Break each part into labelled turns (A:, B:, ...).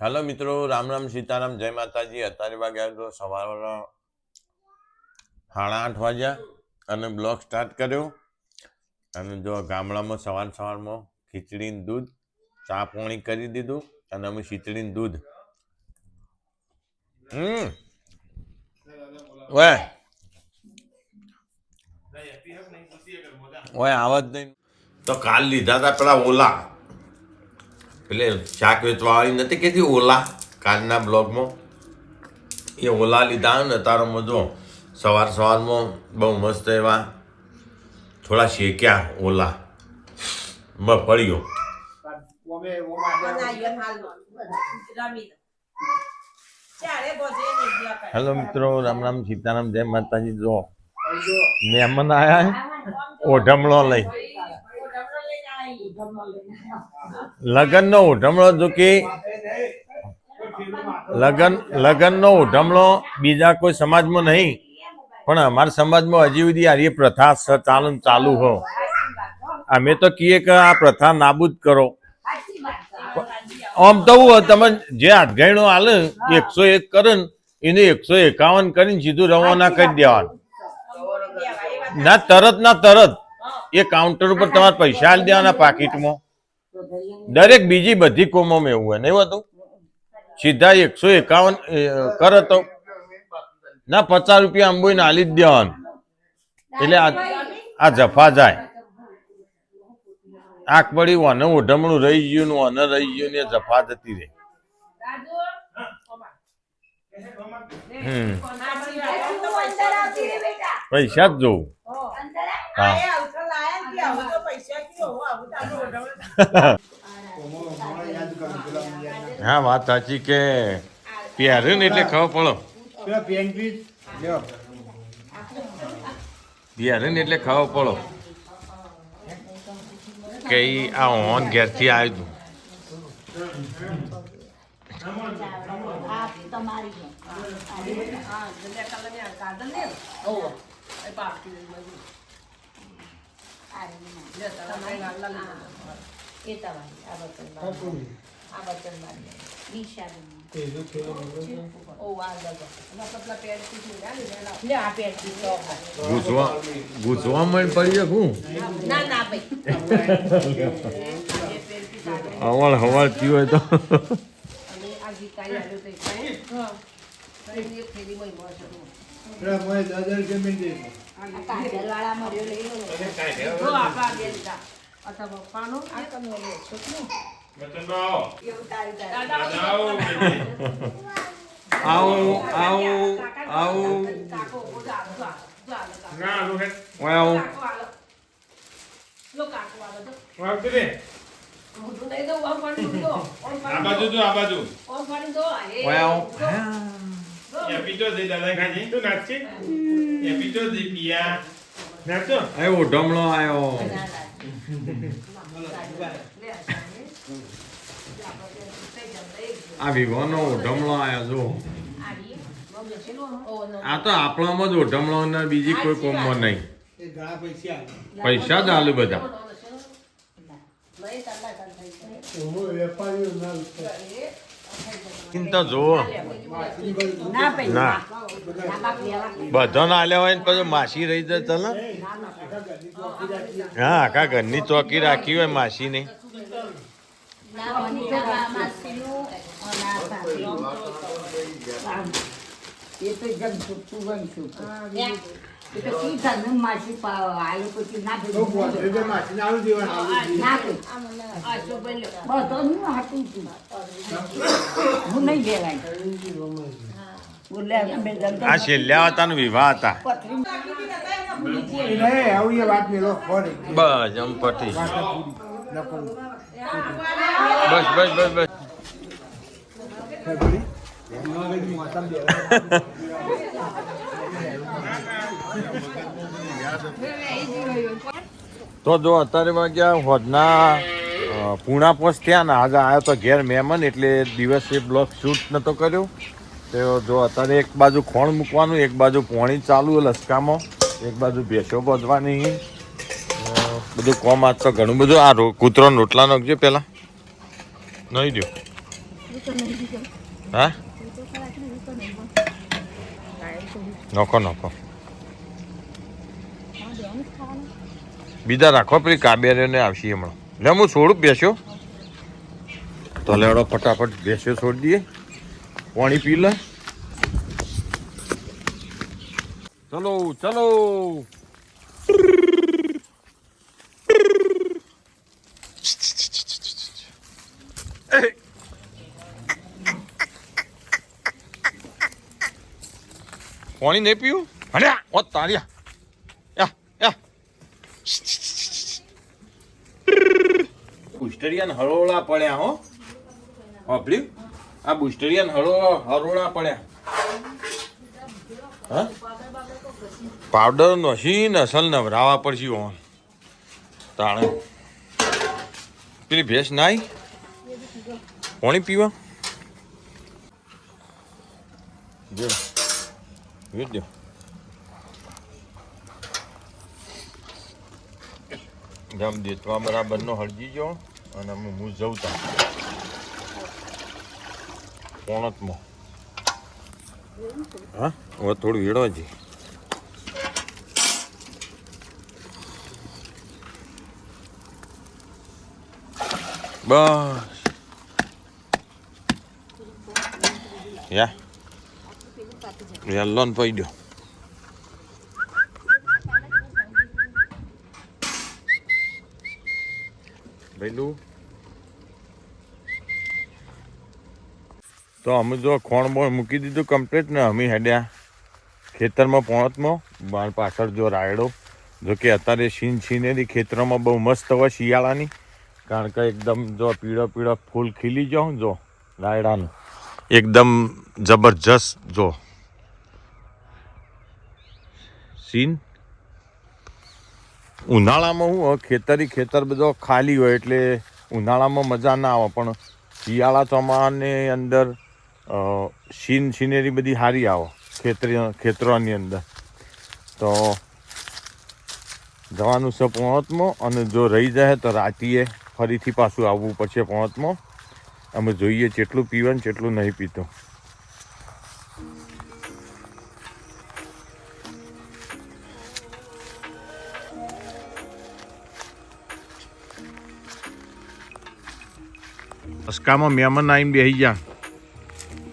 A: Hello મિત્રો, રામ રામ સીતારામ, જય માતાજી। અત્યારે વાગ્યા તો સવારના 8:30 વાગ્યા અને બ્લોગ સ્ટાર્ટ કર્યો। અને જો ગામડામાં સવારમાં ખીચડીનું દૂધ ચા પાણી કરી દીધું અને અમે ખીચડીનું દૂધ ઓય આવા જ નહીં તો કાલ લીધા હતા પેલા ઓલા પેલે શાક વેચવાવાળી નથી કહેતી ઓલા કાલના બ્લોગમાં એ ઓલા લીધા ને તારોમાં જો સવારમાં બહુ મસ્ત એવા થોડા શેક્યા ઓલા પડ્યો। હેલો મિત્રો, રામ રામ સીતારામ, જય માતાજી। જો મહેમાન આયા ઓઢમણો લઈ લગનનો ઓઢમણો જો કે લગનનો ઓઢમણો બીજા કોઈ સમાજમાં નહીં પણ અમારા સમાજમાં હજી સુધી આ પ્રથા ચાલુ હો। અમે તો કહીએ કે આ પ્રથા નાબૂદ કરો। આમ તો તમે જે હાથગાયણો હાલે 101 કરે ને એને 151 કરીને સીધું રવાના કરી દેવાનું ના તરત એ કાઉન્ટર ઉપર તમારે પૈસા આલી દેવાના પાકીટમાં। દરેક બીજી બધી કોમોમાં એવું હોય નહીં હોતું। સીધા 151 કરે તો ના 50 રૂપિયા અંબોઈને આલી જ દેવાનું એટલે આ જફા જાય। આંખ પડી ઓને ઓઢમણું રહી ગયું ને ઓને રહી ગયું ને જફા જતી રહે। પૈસા જ જોવું। હા વાત સાચી કે પહેરે ને એટલે ખબર પડો પહેરે ને એટલે ખબર પડો કે આ ઓન ઘેરથી આવ્યું ગુજવા મળ પડી હું હવળ હવળ થયું હોય તો ઓઢમણો આવ્યો આ વિવાહનો ઓઢમણો આવ્યો જો આ તો આપણામાં જ ઓઢમણો ને બીજી કોઈ કોમમાં નહીં પૈસા જ આલુ બધા ચિંતા જોવો ના બધા ના આલ્યા હોય ને પછી માસી રહી જાય ચાલે હા આખા ઘરની ચોકી રાખી હોય માસી ને આ છેલ્લા હતા વિવાહ હતા બસ એમ પટી બસ તો જો અત્યારે વાગ્યા હોદના પૂણા પોસ્ટ થયા ને આજે આવ્યો તો ઘેર મહેમાન એટલે દિવસે બ્લોગ શૂટ નતો કર્યો। તો જો અત્યારે એક બાજુ ખોણ મૂકવાનું, એક બાજુ પોણી ચાલુ લસકામાં, એક બાજુ ભેંસો બાંધવાની, બધું કોમ આજ તો ઘણું બધું। આ કૂતરો રોટલા નાખજો પેલા નહીં દો હા નોખો નોખો બીજા રાખો પેલી કાબેરીને આવશે હમણાં લે હું છોડું બેસ્યો તો લેવડો ફટાફટ બેસ્યો છોડી દઈએ પાણી પી લે ચલો ચલો પાણી નહીં પીવું હલ્યા ઓ તાર્યા યા યા બુસ્ટરિયન હરોળા પડ્યા હો વાપર્યું આ બુસ્ટરિયન હરોળા પડ્યા હા પાવડર નસી નસલ નવરાવા પડશે ઓન તાણે પેલી ભેંસ નાઈ પાણી પીવા જો વિડિયો ગામ દેતવા બરાબરનો હળજી જો અને હું જવતા પોણતમાં હા હવે થોડું વેડવા જઈએ બસ યા લોન પડ્યો ભઈલું તો અમે જો ખોણ બોણ મૂકી દીધું કમ્પ્લીટ ને અમે હેડ્યા ખેતરમાં પોણતમાં બાર પાછળ જો રાયડો જો કે અત્યારે સીનેરી ખેતરોમાં બહુ મસ્ત હોય શિયાળાની કારણ કે એકદમ જો પીળો પીળો ફૂલ ખીલી જાઉં જો રાયડાનું એકદમ જબરજસ્ત જો સીન ઉનાળામાં હું ખેતર બધો ખાલી હોય એટલે ઉનાળામાં મજા ના આવે પણ શિયાળા ચોમાસાની અંદર સીનેરી બધી સારી આવે ખેતરોની અંદર તો જવાનું છે પોણતમાં અને જો રહી જાય તો રાતીએ ફરીથી પાછું આવવું પડશે પોણતમાં અમે જોઈએ જેટલું પીવે ને જેટલું નહીં પીતો અસ્કામાં મહેમાન આવીને બેસી જા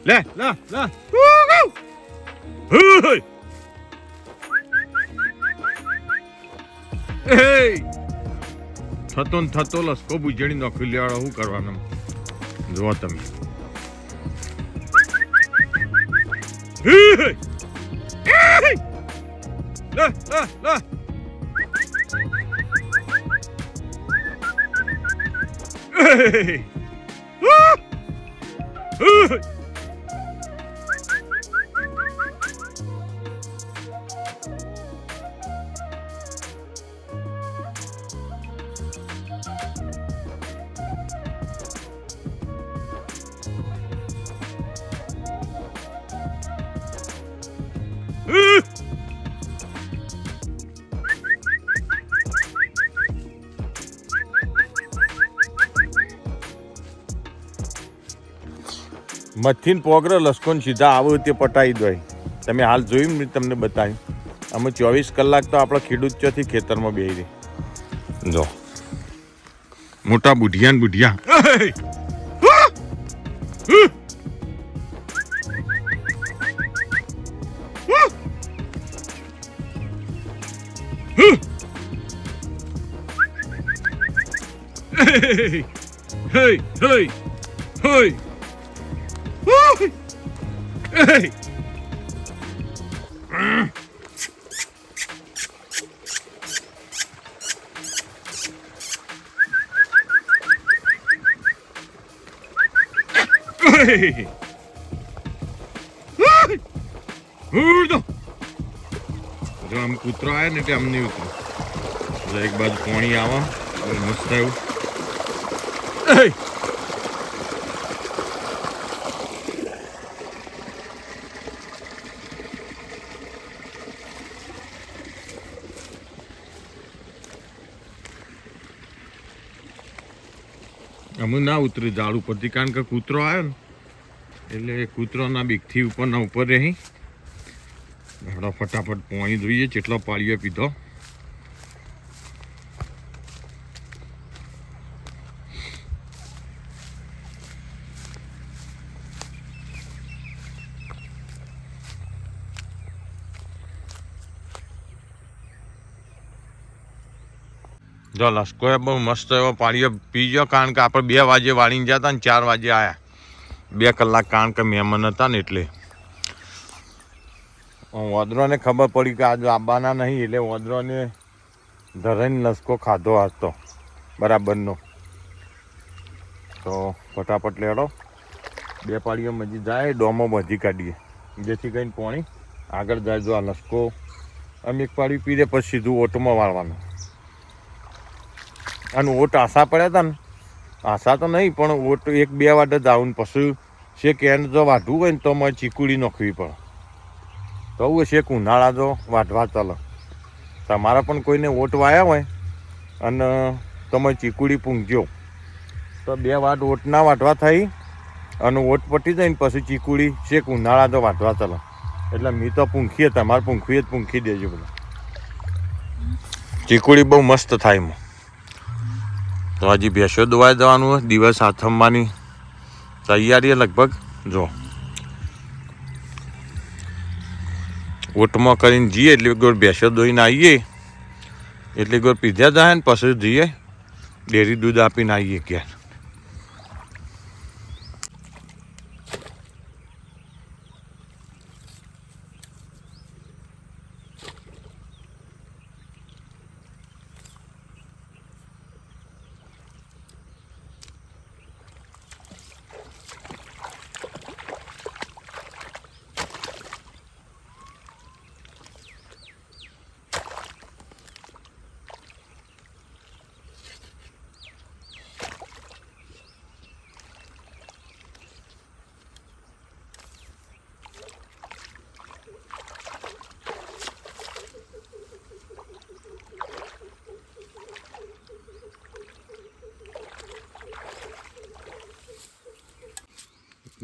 A: લે લે લે થતો ને થતો લસકો બુજણી નોખી લેવાળો શું કરવાનું જુઓ તમે મથીન પોગરો લસકોન સીધા આવો તે પટાઈ દો તમે હાલ જોયું ને તમને બતાવ્યું અમે 24 કલાક તો આપણા ખેડૂત ચોથી ખેતરમાં બેસી રહી જો મોટા બુઢિયા ને બુઢિયા hey hey hey hey જો આમ કૂતરો આવે ને એટલે આમ નહીં ઉતરો એટલે એક બાજુ પાણી આવે મસ્ત એવું અમે ના ઉતરી ઝાડ ઉપરથી કારણ કે કૂતરો આવ્યો ને એટલે કૂતરોના બીકથી ઉપરના ઉપર રહી હેડો ફટાફટ પાણી જોઈએ જેટલો પાળીઓ પીધો. જો લસકોએ બહુ મસ્ત એવો પાણીઓ પી ગયો કારણ કે આપણે 2 વાગે વાળીને ગયા હતા ને 4 વાગે આવ્યા. 2 કલાક કારણ કે મહેમાન હતા ને એટલે વોદરોને ખબર પડી કે આજે આવવાના નહીં એટલે વોદરોને ધરાઈને લસકો ખાધો આજ તો બરાબરનો. તો ફટાફટ લેડો 2 પાળીઓ મજી જાય ડોમો બધી કાઢીએ જેથી કરીને પાણી આગળ જાય. જો આ લસકો અમે 1 પાળી પી દે પછી સીધું ઓટમાં વાળવાનું. અને ઓટ આશા પડ્યા હતા ને આશા તો નહીં પણ ઓટ 1-2 વાટે જ આવું ને પછી શેક એને જો વાઢવું હોય ને તો મારે ચીકુડી નાખવી પડે. તો આવું શેક ઉનાળા જો વાઢવા ચાલે. તમારા પણ કોઈને ઓટ વાયા હોય અને તમે ચીકુડી પૂંઘજો તો 2 વાટ ઓટના વાઢવા થઈ અને ઓટ પટી જાય ને પછી ચીકુડી શેક ઉનાળા તો વાઢવા ચાલે. એટલે મી તો પૂંખીએ તમારે પૂંખવી જ પૂંખી દેજો બધા. ચીકુડી બહુ મસ્ત થાય એમાં. તો હજી ભેંસો દોવાઈ જવાનું હોય દિવસ આથમવાની તૈયારી લગભગ. જો ઓટમાં કરીને જઈએ એટલે ગોળ ભેંસો દોઈને આવીએ એટલે ગોળ પીધા જાય ને પછી જઈએ ડેરી દૂધ આપીને આવીએ ક્યાં.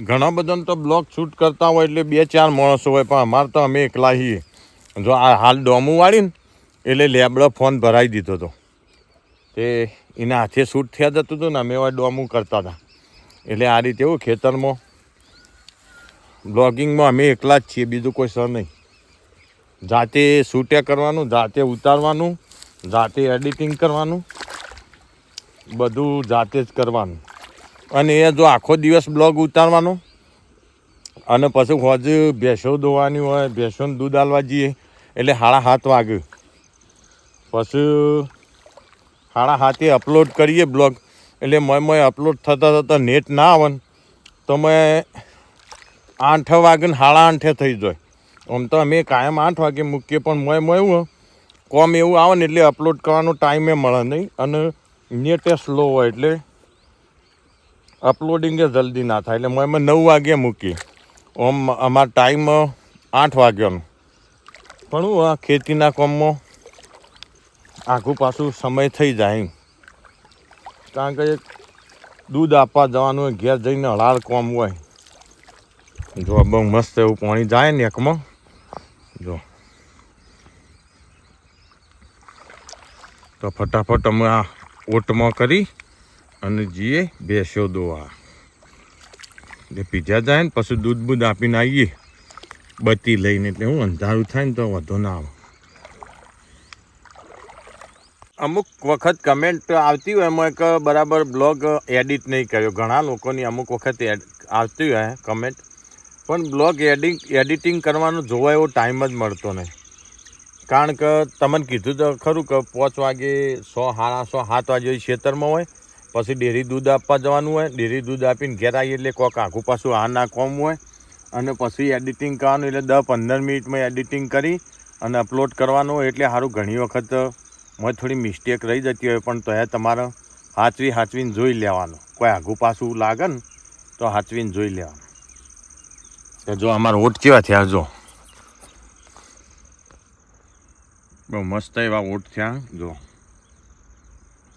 A: ઘણા બધાને તો બ્લોગ શૂટ કરતા હોય એટલે 2-4 માણસો હોય પણ અમારે તો અમે એકલા છીએ. જો આ હાલ ડોમું વાળીને એટલે લેબડો ફોન ભરાઈ દીધો હતો તે એના હાથે શૂટ થયા જતું હતું ને અમે એવા ડોમું કરતા હતા. એટલે આ રીતે એવું ખેતરમાં બ્લોગિંગમાં અમે એકલા જ છીએ બીજું કોઈ સર નહીં. જાતે શૂટે કરવાનું જાતે ઉતારવાનું જાતે એડિટિંગ કરવાનું બધું જાતે જ કરવાનું. અને એ જો આખો દિવસ બ્લોગ ઉતારવાનો અને પછી હોજ ભેંસો દોવાની હોય ભેંસોને દૂધ આલવા જઈએ એટલે 7:30 વાગે પછી 7:30 અપલોડ કરીએ બ્લોગ. એટલે મેં અપલોડ થતાં નેટ ના આવે ને તો મેં 8 વાગે ને 8:30 થઈ જાય. આમ તો અમે કાયમ 8 વાગે મૂકીએ પણ મેં એવું કોમ એવું આવે ને એટલે અપલોડ કરવાનો ટાઈમે મળે નહીં અને નેટ સ્લો હોય એટલે અપલોડિંગ જલ્દી ના થાય. એટલે મેં 9 વાગે મૂકીએ. આમ અમારો ટાઈમ 8 વાગ્યાનો પણ હું આ ખેતીના કામમાં આઘું પાછું સમય થઈ જાય એમ. કારણ કે દૂધ આપવા જવાનું હોય ઘેર જઈને હળાળ કામ હોય. જો બહુ મસ્ત એવું પાણી જાય ને એકમાં. જો તો ફટાફટ અમે આ ઓટમાં કરી અને જઈએ ભેંસો દોવા. એટલે પીધા જાય ને પછી દૂધ બૂધ આપીને આવીએ બત્તી લઈને. એટલે હું અંધારું થાય ને તો વધુ ના આવે. અમુક વખત કમેન્ટ આવતી હોય એમાં એક બરાબર બ્લોગ એડિટ નહીં કર્યો. ઘણા લોકોની અમુક વખત આવતી હોય કમેન્ટ પણ બ્લોગ એડિટિંગ કરવાનો જોવા એવો ટાઈમ જ મળતો નહીં. કારણ કે તમને કીધું તો ખરું કે 5 વાગે 6, 7 વાગે ખેતરમાં હોય પછી ડેરી દૂધ આપવા જવાનું હોય. ડેરી દૂધ આપીને ઘેર આવીએ એટલે કોઈક આખું પાછું ના કોમ હોય અને પછી એડિટિંગ કરવાનું એટલે 10-15 મિનિટમાં એડિટિંગ કરી અને અપલોડ કરવાનું હોય. એટલે સારું ઘણી વખત મને થોડી મિસ્ટેક રહી જતી હોય પણ તો તમારે હાચવીને જોઈ લેવાનું. કોઈ આઘું પાછું લાગે ને તો હાચવીને જોઈ લેવાનું. તો જો અમારા ઓટ કેવા થયા જો બહુ મસ્ત એવા ઓટ થયા. જો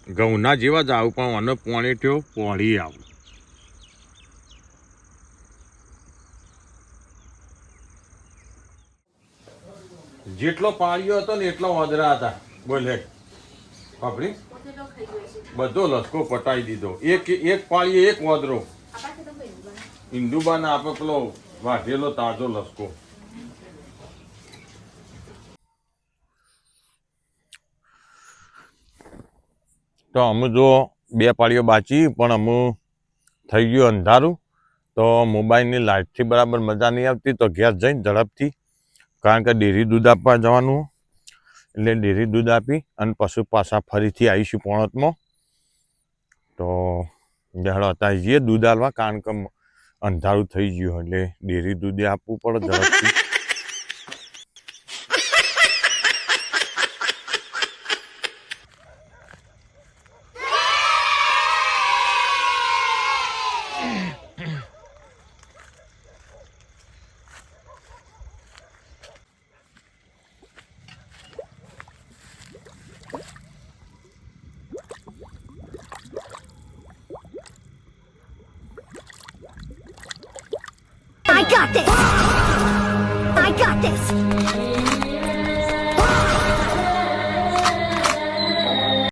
A: ઘઉંના જેવા જ આવું પણ અને પોણી થયો પોળી આવું. જેટલો પાળ્યો હતો ને એટલા ઓદરા હતા. બોલે બાપરી બધો લસકો પટાઈ દીધો. એક પાળીએ એક ઓદરો. ઇન્દુબાને આપે પેલો વાઢેલો તાજો લસકો. તો અમે જો 2 પાળીઓ બાચી પણ અમે થઈ ગયું અંધારું. તો મોબાઈલની લાઇટથી બરાબર મજા નહીં આવતી. તો ઘેર જઈને ઝડપથી, કારણ કે ડેરી દૂધ આપવા જવાનું, એટલે ડેરી દૂધ આપી અને પછી પાછા ફરીથી આવીશું પોણતમાં. તો જળ હતા જઈએ દૂધ આલવા, કારણ કે અંધારું થઈ ગયું એટલે ડેરી દૂધે આપવું પડે ઝડપથી.
B: I got this! I got this!